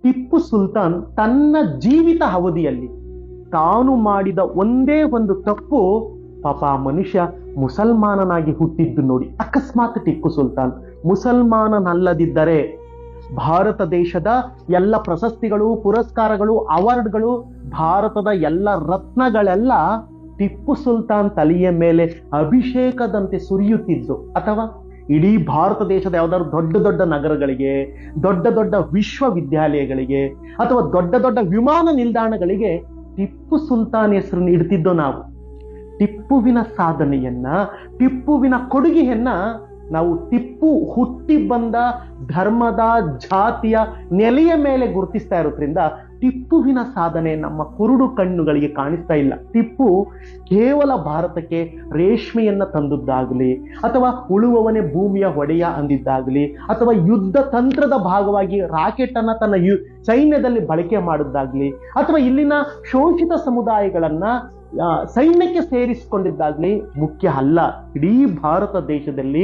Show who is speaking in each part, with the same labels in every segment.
Speaker 1: ಟಿಪ್ಪು ಸುಲ್ತಾನ್ ತನ್ನ ಜೀವಿತ ಅವಧಿಯಲ್ಲಿ ತಾನು ಮಾಡಿದ ಒಂದೇ ಒಂದು ತಪ್ಪು, ಪಾಪ ಆ ಮನುಷ್ಯ ಮುಸಲ್ಮಾನನಾಗಿ ಹುಟ್ಟಿದ್ದು ನೋಡಿ. ಅಕಸ್ಮಾತ್ ಟಿಪ್ಪು ಸುಲ್ತಾನ್ ಮುಸಲ್ಮಾನನಲ್ಲದಿದ್ದರೆ ಭಾರತ ದೇಶದ ಎಲ್ಲ ಪ್ರಶಸ್ತಿಗಳು, ಪುರಸ್ಕಾರಗಳು, ಅವಾರ್ಡ್ಗಳು, ಭಾರತದ ಎಲ್ಲ ರತ್ನಗಳೆಲ್ಲ ಟಿಪ್ಪು ಸುಲ್ತಾನ್ ತಲೆಯ ಮೇಲೆ ಅಭಿಷೇಕದಂತೆ ಸುರಿಯುತ್ತಿದ್ದು, ಅಥವಾ ಇಡೀ ಭಾರತ ದೇಶದ ಯಾವ್ದಾದ್ರು ದೊಡ್ಡ ದೊಡ್ಡ ನಗರಗಳಿಗೆ, ದೊಡ್ಡ ದೊಡ್ಡ ವಿಶ್ವವಿದ್ಯಾಲಯಗಳಿಗೆ, ಅಥವಾ ದೊಡ್ಡ ದೊಡ್ಡ ವಿಮಾನ ನಿಲ್ದಾಣಗಳಿಗೆ ಟಿಪ್ಪು ಸುಲ್ತಾನ್ ಹೆಸರನ್ನು ಇಡ್ತಿದ್ದೋ ನಾವು. ಟಿಪ್ಪುವಿನ ಸಾಧನೆಯನ್ನ, ಟಿಪ್ಪುವಿನ ಕೊಡುಗೆಯನ್ನ ನಾವು ಟಿಪ್ಪು ಹುಟ್ಟಿ ಬಂದ ಧರ್ಮದ, ಜಾತಿಯ ನೆಲೆಯ ಮೇಲೆ ಗುರುತಿಸ್ತಾ ಇರೋದ್ರಿಂದ ಟಿಪ್ಪುವಿನ ಸಾಧನೆ ನಮ್ಮ ಕುರುಡು ಕಣ್ಣುಗಳಿಗೆ ಕಾಣಿಸ್ತಾ ಇಲ್ಲ. ಟಿಪ್ಪು ಕೇವಲ ಭಾರತಕ್ಕೆ ರೇಷ್ಮೆಯನ್ನ ತಂದದ್ದಾಗಲಿ, ಅಥವಾ ಉಳುವವನೇ ಭೂಮಿಯ ಒಡೆಯ ಅಂದಿದ್ದಾಗಲಿ, ಅಥವಾ ಯುದ್ಧ ತಂತ್ರದ ಭಾಗವಾಗಿ ರಾಕೆಟ್ ಅನ್ನ ತನ್ನ ಸೈನ್ಯದಲ್ಲಿ ಬಳಕೆ ಮಾಡಿದ್ದಾಗ್ಲಿ, ಅಥವಾ ಇಲ್ಲಿನ ಶೋಷಿತ ಸಮುದಾಯಗಳನ್ನ ಸೈನ್ಯಕ್ಕೆ ಸೇರಿಸಿಕೊಂಡಿದ್ದಾಗ್ಲಿ ಮುಖ್ಯ ಅಲ್ಲ. ಇಡೀ ಭಾರತ ದೇಶದಲ್ಲಿ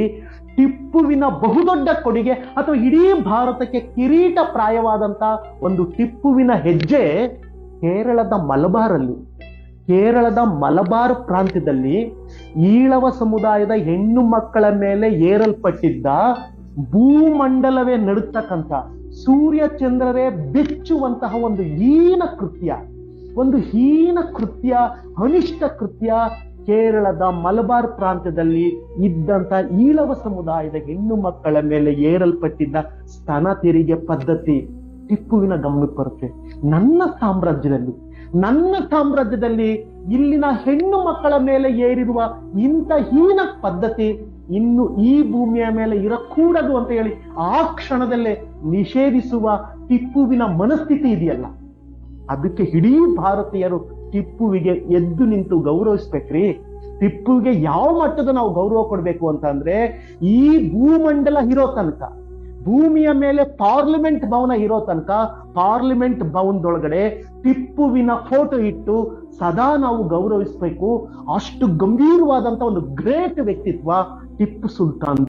Speaker 1: ಟಿಪ್ಪುವಿನ ಬಹುದೊಡ್ಡ ಕೊಡುಗೆ, ಅಥವಾ ಇಡೀ ಭಾರತಕ್ಕೆ ಕಿರೀಟ ಪ್ರಾಯವಾದಂತ ಒಂದು ಟಿಪ್ಪುವಿನ ಹೆಜ್ಜೆ ಕೇರಳದ ಮಲಬಾರ್ ಪ್ರಾಂತ್ಯದಲ್ಲಿ ಈಳವ ಸಮುದಾಯದ ಹೆಣ್ಣು ಮಕ್ಕಳ ಮೇಲೆ ಏರಲ್ಪಟ್ಟಿದ್ದ ಭೂಮಂಡಲವೇ ನಡುತ್ತಕ್ಕಂಥ, ಸೂರ್ಯ ಚಂದ್ರರೇ ಬೆಚ್ಚುವಂತಹ ಒಂದು ಹೀನ ಕೃತ್ಯ, ಅನಿಷ್ಟ ಕೃತ್ಯ ಕೇರಳದ ಮಲಬಾರ್ ಪ್ರಾಂತ್ಯದಲ್ಲಿ ಇದ್ದಂತ ಈಳವ ಸಮುದಾಯದ ಹೆಣ್ಣು ಮಕ್ಕಳ ಮೇಲೆ ಏರಲ್ಪಟ್ಟಿದ್ದ ಸ್ತನ ತೆರಿಗೆ ಪದ್ಧತಿ ಟಿಪ್ಪುವಿನ ಗಮನಕ್ಕೆ ಬರುತ್ತೆ. ನನ್ನ ಸಾಮ್ರಾಜ್ಯದಲ್ಲಿ ಇಲ್ಲಿನ ಹೆಣ್ಣು ಮಕ್ಕಳ ಮೇಲೆ ಏರಿರುವ ಇಂಥ ಹೀನ ಪದ್ಧತಿ ಇನ್ನು ಈ ಭೂಮಿಯ ಮೇಲೆ ಇರಕೂಡದು ಅಂತ ಹೇಳಿ ಆ ಕ್ಷಣದಲ್ಲೇ ನಿಷೇಧಿಸುವ ಟಿಪ್ಪುವಿನ ಮನಸ್ಥಿತಿ ಇದೆಯಲ್ಲ, ಅದಕ್ಕೆ ಇಡೀ ಭಾರತೀಯರು ಟಿಪ್ಪುವಿಗೆ ಎದ್ದು ನಿಂತು ಗೌರವಿಸ್ಬೇಕ್ರಿ. ಟಿಪ್ಪುವಿಗೆ ಯಾವ ಮಟ್ಟದ ನಾವು ಗೌರವ ಕೊಡ್ಬೇಕು ಅಂತ ಅಂದ್ರೆ, ಈ ಭೂಮಂಡಲ ಇರೋ ತನಕ, ಭೂಮಿಯ ಮೇಲೆ ಪಾರ್ಲಿಮೆಂಟ್ ಭವನ ಇರೋ ತನಕ, ಪಾರ್ಲಿಮೆಂಟ್ ಭವನದೊಳಗಡೆ ಟಿಪ್ಪುವಿನ ಫೋಟೋ ಇಟ್ಟು ಸದಾ ನಾವು ಗೌರವಿಸ್ಬೇಕು. ಅಷ್ಟು ಗಂಭೀರವಾದಂತ ಒಂದು ಗ್ರೇಟ್ ವ್ಯಕ್ತಿತ್ವ ಟಿಪ್ಪು ಸುಲ್ತಾನ್.